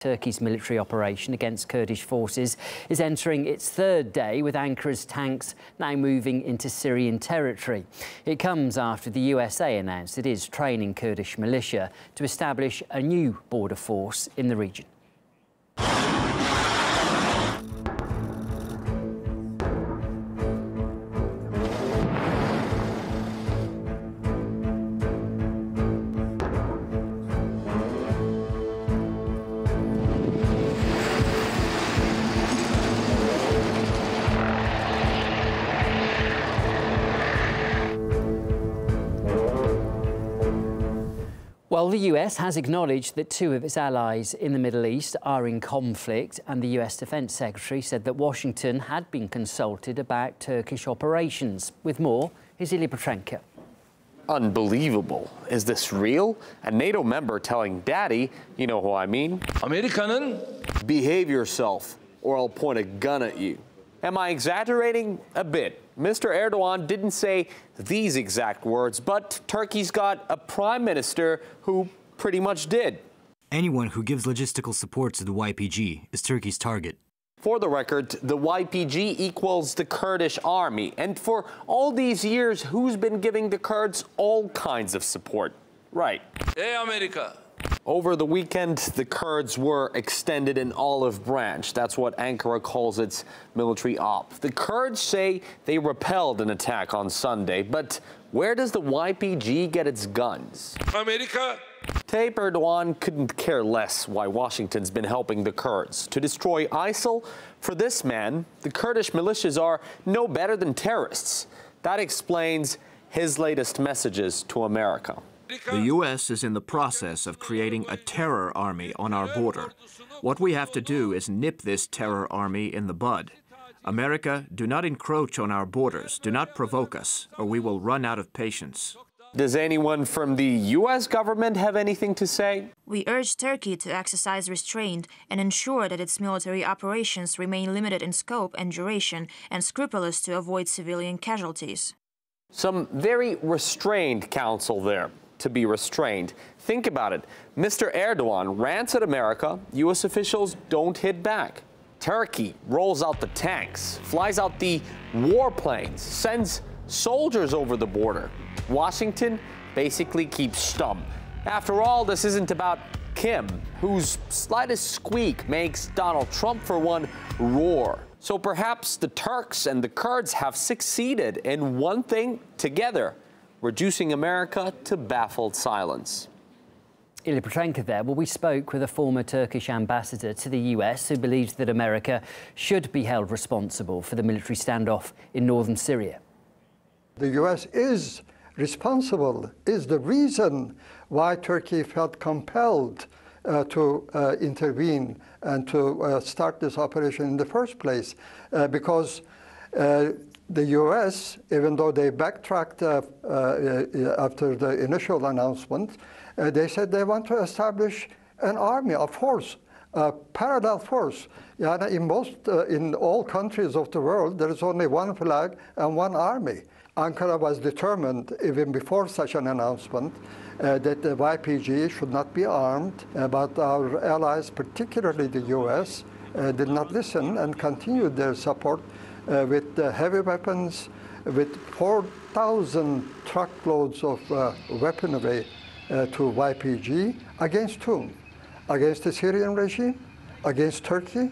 Turkey's military operation against Kurdish forces is entering its third day, with Ankara's tanks now moving into Syrian territory. It comes after the USA announced it is training Kurdish militia to establish a new border force in the region. Well, the US has acknowledged that two of its allies in the Middle East are in conflict, and the US Defense Secretary said that Washington had been consulted about Turkish operations. With more, here's Ilya Petrenko. Unbelievable. Is this real? A NATO member telling Daddy, you know who I mean? Amerika'nın behave yourself or I'll point a gun at you. Am I exaggerating? A bit. Mr. Erdogan didn't say these exact words, but Turkey's got a prime minister who pretty much did. Anyone who gives logistical support to the YPG is Turkey's target. For the record, the YPG equals the Kurdish army. And for all these years, who's been giving the Kurds all kinds of support? Right. Ey Amerika. Over the weekend, the Kurds were extended an olive branch. That's what Ankara calls its military op. The Kurds say they repelled an attack on Sunday, but where does the YPG get its guns? Amerika. Tayyip Erdogan couldn't care less why Washington's been helping the Kurds. To destroy ISIL? For this man, the Kurdish militias are no better than terrorists. That explains his latest messages to America. The U.S. is in the process of creating a terror army on our border. What we have to do is nip this terror army in the bud. America, do not encroach on our borders. Do not provoke us, or we will run out of patience. Does anyone from the U.S. government have anything to say? We urge Turkey to exercise restraint and ensure that its military operations remain limited in scope and duration and scrupulous to avoid civilian casualties. Some very restrained counsel there. To be restrained. Think about it. Mr. Erdogan rants at America. U.S. officials don't hit back. Turkey rolls out the tanks, flies out the warplanes, sends soldiers over the border. Washington basically keeps stum. After all, this isn't about Kim, whose slightest squeak makes Donald Trump, for one, roar. So perhaps the Turks and the Kurds have succeeded in one thing together: reducing America to baffled silence. Ilya Petrenko there. Well, we spoke with a former Turkish ambassador to the US who believes that America should be held responsible for the military standoff in northern Syria. The US is responsible, is the reason why Turkey felt compelled to intervene and to start this operation in the first place, because the U.S., even though they backtracked after the initial announcement, they said they want to establish an army, a force, a parallel force. In all countries of the world, there is only one flag and one army. Ankara was determined, even before such an announcement, that the YPG should not be armed, but our allies, particularly the U.S., did not listen and continued their support with heavy weapons, with 4,000 truckloads of weaponry to YPG. Against whom? Against the Syrian regime? Against Turkey?